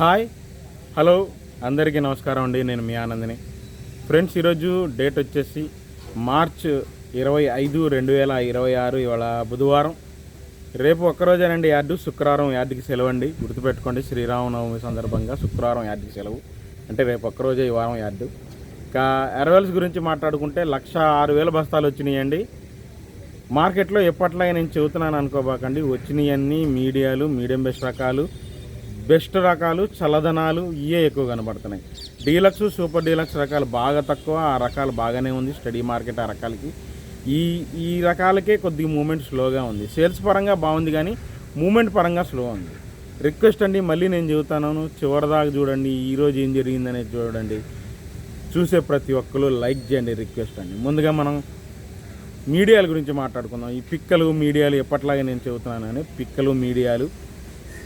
Hi hello అందరికీ నమస్కారం అండి. నేను మీ ఆనందని. ఫ్రెండ్స్, ఈరోజు డేట్ వచ్చేసి మార్చ్ 25, 2026. ఇవాళ బుధవారం. రేపు ఒక్కరోజేనండి యార్డు. శుక్రవారం యార్డుకి సెలవు అండి, గుర్తుపెట్టుకోండి. శ్రీరామనవమి సందర్భంగా శుక్రవారం యార్డుకి సెలవు, అంటే రేపు ఒక్కరోజే ఈ వారం యార్డు. ఇంకా అరవల్స్ గురించి మాట్లాడుకుంటే 1,06,000 బస్తాలు వచ్చినాయండి మార్కెట్లో. ఎప్పట్లాగే నేను చెబుతున్నాను అనుకోబాకండి, వచ్చినాయన్నీ మీడియాలు, మీడియం బెస్ట్ రకాలు, చల్లదనాలు ఇవే ఎక్కువ కనబడుతున్నాయి. డీలక్స్, సూపర్ డీలక్స్ రకాలు బాగా తక్కువ. ఆ రకాలు బాగానే ఉంది స్టడీ మార్కెట్. ఆ రకాలకి ఈ రకాలకే కొద్దిగా మూమెంట్ స్లోగా ఉంది. సేల్స్ పరంగా బాగుంది కానీ మూమెంట్ పరంగా స్లో ఉంది. రిక్వెస్ట్ అండి, మళ్ళీ నేను చెబుతాను, చివరిదాకా చూడండి. ఈరోజు ఏం జరిగిందనేది చూడండి. చూసే ప్రతి ఒక్కరు లైక్ చేయండి, రిక్వెస్ట్ అండి. ముందుగా మనం మీడియాల గురించి మాట్లాడుకుందాం. ఈ పిక్కలు మీడియాలు ఎప్పట్లాగే నేను చెబుతున్నాను కానీ పిక్కలు మీడియాలు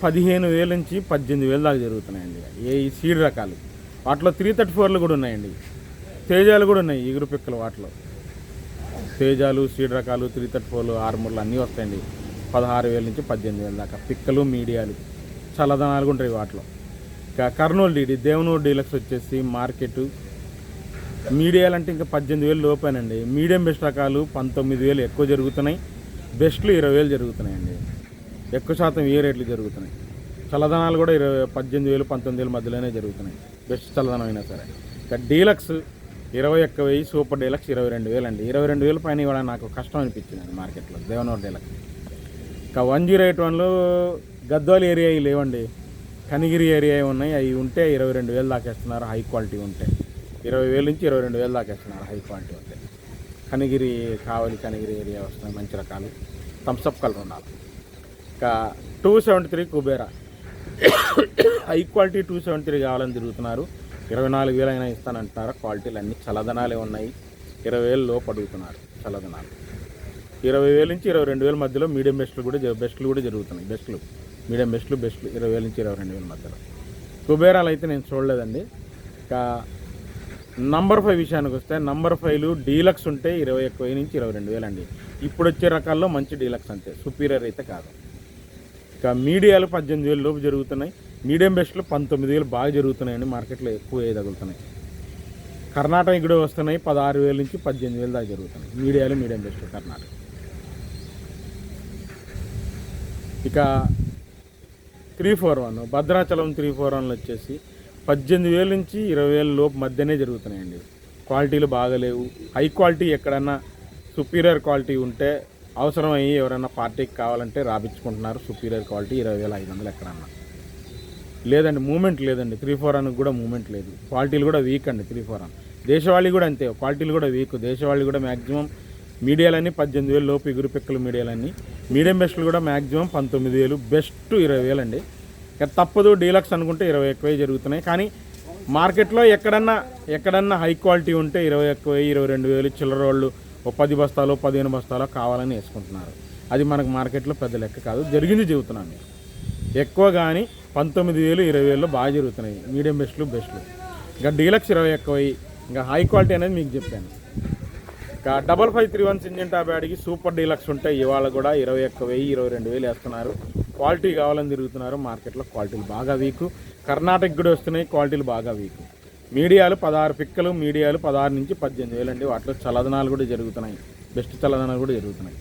15,000 నుంచి 18,000 దాకా జరుగుతున్నాయండి. ఈ సీడ్ రకాలు వాటిలో 334లు కూడా ఉన్నాయండి. తేజాలు కూడా ఉన్నాయి, ఎగురు పిక్కలు. వాటిలో తేజాలు, సీడ్ రకాలు, 334లు, ఆర్మూర్లు అన్నీ వస్తాయండి. 16,000 నుంచి 18,000 దాకా పిక్కలు మీడియాలు. చల్లదనాలు కూడా ఉంటాయి వాటిలో. ఇంకా కర్నూలు డీడీ, దేవనూరు డీలక్స్ వచ్చేసి మార్కెట్ మీడియాలు అంటే ఇంకా 18,000 లోపేనండి. మీడియం బెస్ట్ రకాలు 19,000 ఎక్కువ జరుగుతున్నాయి. బెస్ట్లు 20,000 జరుగుతున్నాయండి. ఎక్కువ శాతం ఏ రేట్లు జరుగుతున్నాయి. చల్లదనాలు కూడా 18,000, 19,000 మధ్యలోనే జరుగుతున్నాయి, బెస్ట్ చల్లదనం అయినా సరే. ఇక డీలక్స్ 21,000, సూపర్ డీలక్స్ 22,000 అండి. 22,000 పైన కూడా నాకు కష్టం అనిపించింది మార్కెట్లో దేవనూరు డీలక్స్. ఇక 108 గద్వాల ఏరియా లేవండి, కనిగిరి ఏరియా ఉన్నాయి. అవి ఉంటే 22,000 దాకేస్తున్నారు హై క్వాలిటీ ఉంటే. 20,000 నుంచి 22,000 దాకేస్తున్నారు హై క్వాలిటీ ఉంటే. కనిగిరి, కావలి కనిగిరి ఏరియా వస్తున్నాయి మంచి రకాలు. థమ్సప్ కలర్ ఉండాలి. ఇంకా 273 కుబేరా హై క్వాలిటీ 273 కావాలని తిరుగుతున్నారు. 24,000 అయినా ఇస్తానంటున్నారు. క్వాలిటీలు అన్నీ చల్లదనాలే ఉన్నాయి. 20,000 లోపు అడుగుతున్నారు చల్లదనాలు. 20,000 నుంచి 22,000 మధ్యలో మీడియం బెస్ట్లు కూడా జరుగుతున్నాయి. మీడియం బెస్ట్లు 20,000 నుంచి 22,000 మధ్యలో. కుబేరాలు అయితే నేను చూడలేదండి. ఇంకా నంబర్ 5 విషయానికి వస్తే, నంబర్ 5లు డీలక్స్ ఉంటే 21,000 నుంచి 22,000 అండి. ఇప్పుడు వచ్చే రకాల్లో మంచి డీలక్స్ అంతే, సుపీరియర్ అయితే కాదు. ఇక మీడియాలు 18,000 లోపు జరుగుతున్నాయి. మీడియం బెస్ట్లు 19,000 బాగా జరుగుతున్నాయండి. మార్కెట్లో ఎక్కువ తగులుతున్నాయి. కర్ణాటక కూడా వస్తున్నాయి. 16,000 నుంచి 18,000 దాకా జరుగుతున్నాయి మీడియాలు, మీడియం బెస్ట్లు కర్ణాటక. ఇక 341 భద్రాచలం 341 వచ్చేసి 18,000 నుంచి 20,000 లోపు మధ్యనే జరుగుతున్నాయండి. క్వాలిటీలు బాగలేవు. హై క్వాలిటీ ఎక్కడన్నా సుపీరియర్ క్వాలిటీ ఉంటే అవసరమయ్యి ఎవరైనా పార్టీకి కావాలంటే రాపించుకుంటున్నారు. సుపీరియర్ క్వాలిటీ 20,500 ఎక్కడన్నా లేదండి. మూమెంట్ లేదండి. 341 కూడా మూమెంట్ లేదు. క్వాలిటీలు కూడా వీక్ అండి. 341 దేశవాళీ కూడా అంతే, క్వాలిటీలు కూడా వీక్. దేశవాళీ కూడా మ్యాక్సిమం మీడియాలన్నీ 18,000 లోపు ఎగురు పిక్కలు మీడియాలన్నీ. మీడియం బెస్ట్లు కూడా మ్యాక్సిమం 19,000, బెస్ట్ 20,000 అండి. ఇక తప్పదు, డీలక్స్ అనుకుంటే 21,000 జరుగుతున్నాయి. కానీ మార్కెట్లో ఎక్కడన్నా హై క్వాలిటీ ఉంటే 21,000, 22,000 చిల్లర వాళ్ళు 10 బస్తాలు 15 బస్తాలు కావాలని వేసుకుంటున్నారు. అది మనకు మార్కెట్లో పెద్ద లెక్క కాదు. జరిగింది చెబుతున్నాను. ఎక్కువ కానీ 19,000, 20,000 బాగా జరుగుతున్నాయి మీడియం బెస్ట్లు. ఇంకా డీలక్స్ 21,000. ఇంకా హై క్వాలిటీ అనేది మీకు చెప్పాను. ఇంకా 5531 సింజెంటా బ్యాడ్కి సూపర్ డీలక్స్ ఉంటాయి. ఇవాళ కూడా 21,000, 22,000 వేస్తున్నారు. క్వాలిటీ కావాలని తిరుగుతున్నారు. మార్కెట్లో క్వాలిటీలు బాగా వీకు. కర్ణాటక కూడా వస్తున్నాయి, క్వాలిటీలు బాగా వీకు. మీడియాలు 16 పిక్కలు, మీడియాలు 16 నుంచి 18,000 అండి. వాటిలో చల్లదనాలు కూడా జరుగుతున్నాయి, బెస్ట్ చల్లదనాలు కూడా జరుగుతున్నాయి.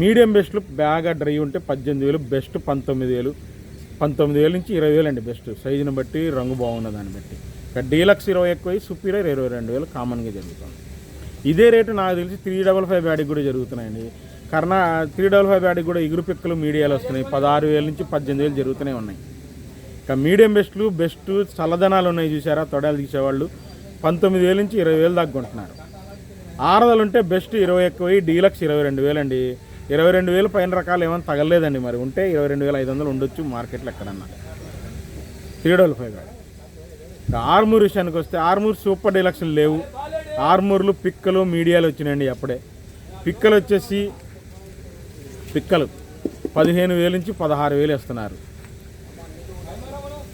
మీడియం బెస్ట్లు బాగా డ్రై ఉంటే 18,000, బెస్ట్ 19,000 నుంచి 20,000 అండి. బెస్ట్ సైజుని బట్టి, రంగు బాగున్న దాన్ని బట్టి. ఇక డీలక్స్ 21,000, సుపీరియర్ 22,000 కామన్గా జరుగుతుంది. ఇదే రేటు నాకు తెలిసి 355 బ్యాడ్కి కూడా జరుగుతున్నాయండి. 355 బ్యాడ్కి కూడా ఎగురు పిక్కలు మీడియాలు వస్తున్నాయి. 16,000 నుంచి 18,000 జరుగుతూనే ఉన్నాయి. ఇక మీడియం బెస్ట్ చల్లదనాలు ఉన్నాయి చూసారా, తొడలు తీసేవాళ్ళు 19,000 నుంచి 20,000 దాకా కొంటున్నారు. ఆరదలు ఉంటే బెస్ట్ 21,000, డీలక్స్ 22,000 అండి. 22,000 పైన రకాలు ఏమైనా తగలేదండి. మరి ఉంటే 22,500 ఉండొచ్చు మార్కెట్లో ఎక్కడన్నా. 355 బ్యాడ్. ఆర్మూర్ విషయానికి వస్తే, ఆర్మూర్ సూపర్ డీలక్స్లు లేవు. ఆర్మూర్లు పిక్కలు మీడియాలు వచ్చినాయండి. అప్పుడే పిక్కలు వచ్చేసి 15,000 నుంచి 16,000 వేస్తున్నారు.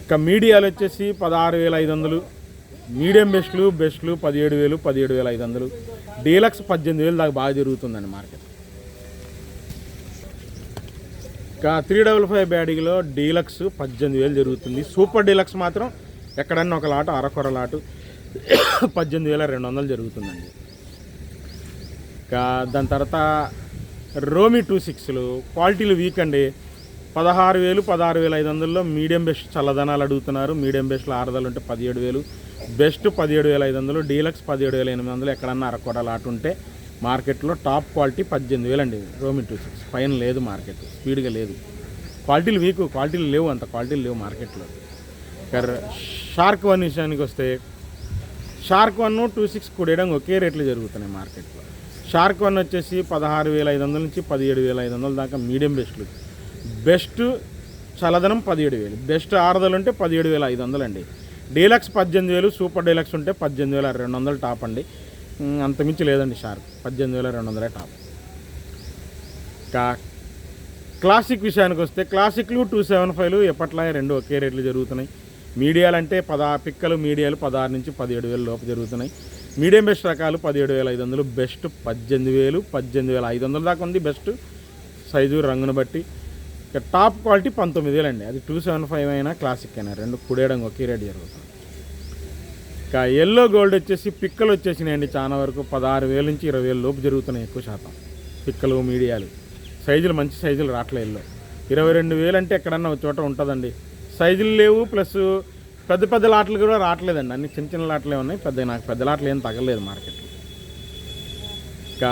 ఇక మీడియాలు వచ్చేసి 16,500. మీడియం బెస్ట్లు 17,000, 17,500. డీలక్స్ 18,000 దాకా బాగా జరుగుతుందండి మార్కెట్. ఇంకా 355 బ్యాడీలో డీలక్స్ 18,000 జరుగుతుంది. సూపర్ డీలక్స్ మాత్రం ఎక్కడన్నా ఒక లాటు అరకొర లాటు 18,200 జరుగుతుందండి. ఇంకా దాని తర్వాత రోమి 26లు క్వాలిటీలు వీక్ అండి. 16,000 16,500లో మీడియం బెస్ట్ చల్లదనాలు అడుగుతున్నారు. మీడియం బెస్ట్లో ఆరుదలు ఉంటే 17,000, బెస్ట్ 17,500, డీలక్స్ 17,800. ఎక్కడన్నా అరకొర లాటు ఉంటే మార్కెట్లో టాప్ క్వాలిటీ 18,000 అండి. రోమి 26 పైన లేదు మార్కెట్, స్పీడ్గా లేదు. క్వాలిటీలు వీక్, క్వాలిటీలు లేవు, అంత క్వాలిటీలు లేవు మార్కెట్లో. షార్క్ 1 విషయానికి వస్తే షార్క్ 1 26 కూడేయడం ఒకే రేట్లు జరుగుతున్నాయి మార్కెట్లో. షార్క్ 1 వచ్చేసి 16,500 నుంచి 17,500 దాకా మీడియం బెస్ట్లు. బెస్ట్ చల్లదనం 17,000, బెస్ట్ ఆరుదలు ఉంటే 17,500 అండి. డీలక్స్ 18,000, సూపర్ డీలక్స్ ఉంటే 18,200 టాప్ అండి. అంతమించి లేదండి. Shark 18,200 top. క్లాసిక్ విషయానికి వస్తే క్లాసిక్లు 275 ఎప్పట్లా రెండు ఒకే రేట్లు జరుగుతున్నాయి. మీడియాలు అంటే పిక్కలు మీడియాలు 16 నుంచి 17,000 లోపు జరుగుతున్నాయి. మీడియం బెస్ట్ రకాలు 17,500, బెస్ట్ 18,000, 18,500 దాకా ఉంది బెస్ట్ సైజు రంగును బట్టి. ఇక టాప్ క్వాలిటీ 19,000 అండి. అది 275 అయినా క్లాసిక్ అయినా రెండు కుడేయడం ఒకే రేటు జరుగుతుంది. ఇక ఎల్లో గోల్డ్ వచ్చేసి పిక్కలు వచ్చేసినాయండి. చాలా వరకు 16,000 నుంచి 20,000 లోపు జరుగుతున్నాయి ఎక్కువ శాతం పిక్కలు మీడియాలు. సైజులు మంచి సైజులు రావట్లేదు. ఎల్లో 22,000 అంటే ఎక్కడన్నా ఒక చోట ఉంటుందండి. సైజులు లేవు, ప్లస్ పెద్ద పెద్ద లాట్లు కూడా రావట్లేదండి. అన్ని చిన్న చిన్న లాట్లే ఉన్నాయి. నాకు పెద్ద లాట్లు ఏం తగలేదు మార్కెట్లో. ఇక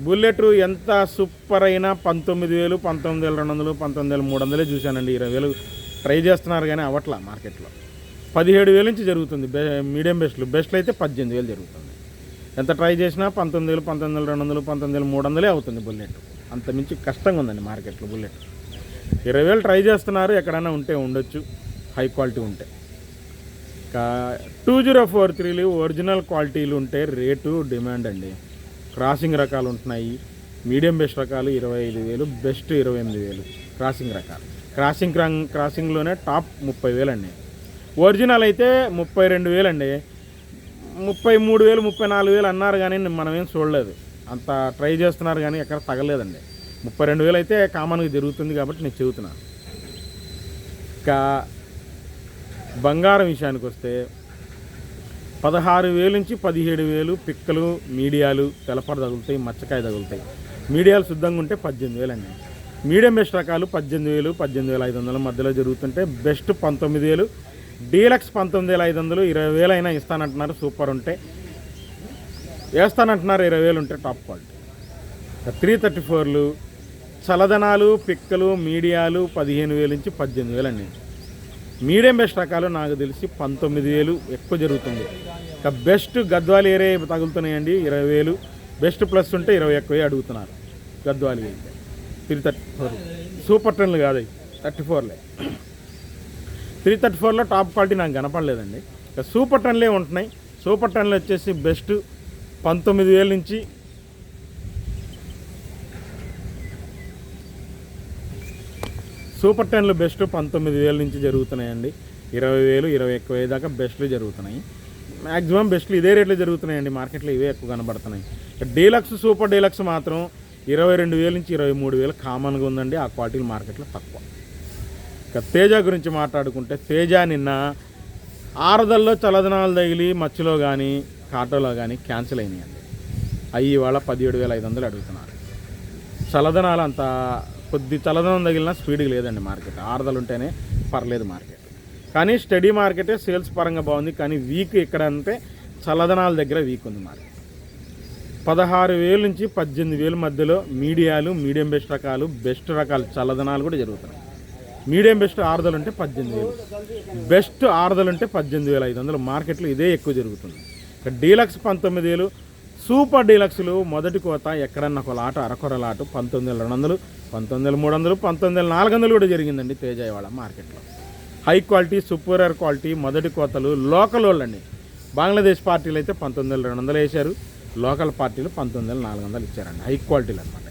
బుల్లెట్ ఎంత సూపర్ అయినా 19,000, 19,200, 19,300 చూశానండి. 20,000 ట్రై చేస్తున్నారు కానీ అవ్వట్లా మార్కెట్లో. 17,000 నుంచి జరుగుతుంది మీడియం బెస్ట్లు అయితే 18,000 జరుగుతుంది. ఎంత ట్రై చేసినా 19,000, 19,200, 19,300 అవుతుంది బుల్లెట్. అంత మించి కష్టంగా ఉందండి మార్కెట్లో బుల్లెట్. 20,000 ట్రై చేస్తున్నారు, ఎక్కడైనా ఉంటే ఉండొచ్చు హై క్వాలిటీ ఉంటే. ఇంకా 2043లు ఒరిజినల్ క్వాలిటీలు ఉంటే రేటు డిమాండ్ అండి. క్రాసింగ్ రకాలు ఉంటున్నాయి. మీడియం బెస్ట్ రకాలు 25,000, బెస్ట్ 28,000 క్రాసింగ్ రకాలు. క్రాసింగ్లోనే టాప్ 30,000 అండి. ఒరిజినల్ అయితే 32,000 అండి. 33,000, 34,000 అన్నారు కానీ మనమేం చూడలేదు. అంత ట్రై చేస్తున్నారు కానీ ఎక్కడ తగలేదండి. 32,000 అయితే కామన్గా జరుగుతుంది కాబట్టి నేను చెబుతున్నాను. ఇంకా బంగారం విషయానికి వస్తే 16,000 నుంచి 17,000 పిక్కలు మీడియాలు తెలపడ తగులుతాయి, మచ్చకాయ తగులుతాయి. మీడియాలు శుద్ధంగా ఉంటే 18,000 అండి. మీడియం బెస్ట్ రకాలు 18,000, 18,500 మధ్యలో జరుగుతుంటే బెస్ట్ 19,000, డీలక్స్ 19,500. 20,000 అయినా ఇస్తానంటున్నారు సూపర్ ఉంటే. వేస్తానంటున్నారు 20,000 ఉంటే టాప్ క్వాలిటీ. 334లు చలదనాలు పిక్కలు మీడియాలు 15,000 నుంచి 18,000 అండి. మీడియం బెస్ట్ రకాలు నాకు తెలిసి 19,000 ఎక్కువ జరుగుతుంది. ఇక best Gadwal area తగులుతున్నాయండి 20,000. Best plus ఉంటే 20 ఎక్కువ అడుగుతున్నారు గద్వాలు అయితే. 334 సూపర్ టెన్లు కాదు, 34లే. 334లో టాప్ క్వాలిటీ నాకు కనపడలేదండి. ఇక సూపర్ టెన్లే ఉంటున్నాయి. సూపర్ టెన్లు వచ్చేసి బెస్ట్ 19,000 నుంచి సూపర్ టెన్లు బెస్ట్ 19,000 నుంచి జరుగుతున్నాయండి. 20,000, 20 ఎక్కువ దాకా బెస్ట్లు జరుగుతున్నాయి. మ్యాక్సిమం బెస్ట్లు ఇదే రేట్లు జరుగుతున్నాయండి మార్కెట్లో, ఇవే ఎక్కువ కనబడుతున్నాయి. డీలక్స్ సూపర్ డీలక్స్ మాత్రం 22,000 నుంచి 23,000 కామన్గా ఉందండి. ఆ క్వాలిటీలు మార్కెట్లో తక్కువ. ఇక తేజ గురించి మాట్లాడుకుంటే తేజ నిన్న ఆరుదల్లో చలదనాలు తగిలి మచ్చిలో కానీ కాటోలో కానీ క్యాన్సిల్ అయినాయండి. అవి ఇవాళ 17,500 అడుగుతున్నారు. చలదనాలు అంత కొద్ది చలదనం తగిలినా స్పీడ్గా లేదండి మార్కెట్. ఆరుదలు ఉంటేనే పర్లేదు మార్కెట్. కానీ స్టడీ మార్కెటే సేల్స్ పరంగా బాగుంది. కానీ వీక్ ఎక్కడ అంటే చల్లదనాల దగ్గర వీక్ ఉంది మార్కెట్. 16,000 నుంచి 18,000 మధ్యలో మీడియాలు మీడియం బెస్ట్ రకాలు బెస్ట్ రకాలు చల్లదనాలు కూడా జరుగుతున్నాయి. మీడియం బెస్ట్ ఆరుదలు ఉంటే 18,000, బెస్ట్ ఆరుదలు ఉంటే 18,500 మార్కెట్లో ఇదే ఎక్కువ జరుగుతుంది. డీలక్స్ 19,000, సూపర్ డీలక్స్లు మొదటి కోత ఎక్కడన్నా ఒక లాట అరకొర లాటు 19,200, 19,300, 19,400 కూడా జరిగిందండి తేజ ఇవాళ మార్కెట్లో. హై క్వాలిటీ సూపర్ క్వాలిటీ మొదటి కోతలు లోకల్ వాళ్ళండి. బంగ్లాదేశ్ పార్టీలు అయితే 19,200 వేశారు, లోకల్ పార్టీలు 19,400 ఇచ్చారండి. హై క్వాలిటీలు అనమాట.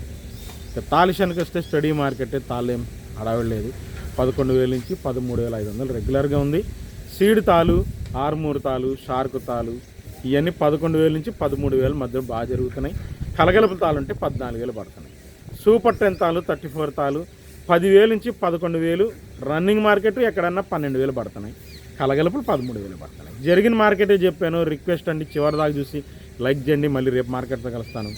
ఇక తాలిషానికి వస్తే స్టడీ మార్కెట్ తాళేం అడవలేదు. 11,000 నుంచి 13,500 రెగ్యులర్గా ఉంది. సీడ్ తాలు, ఆర్మూర్ తాలు, షార్క్ తాలు ఇవన్నీ 11,000 నుంచి 13,000 మధ్యలో బాగా జరుగుతున్నాయి. కలగలుపు తాలు ఉంటే 14,000 పడుతున్నాయి. సూపర్ 10 తాలు 34 తాలు 10,000 నుంచి 11,000, రన్నింగ్ మార్కెట్ ఎక్కడన్నా 12,000 పడుతున్నాయి, కలగలుపులు 13,000 పడుతున్నాయి. జరిగిన మార్కెటే చెప్పాను. రిక్వెస్ట్ అండి, చివరి దాకా చూసి లైక్ చేయండి. మళ్ళీ రేపు మార్కెట్తో కలుస్తాను.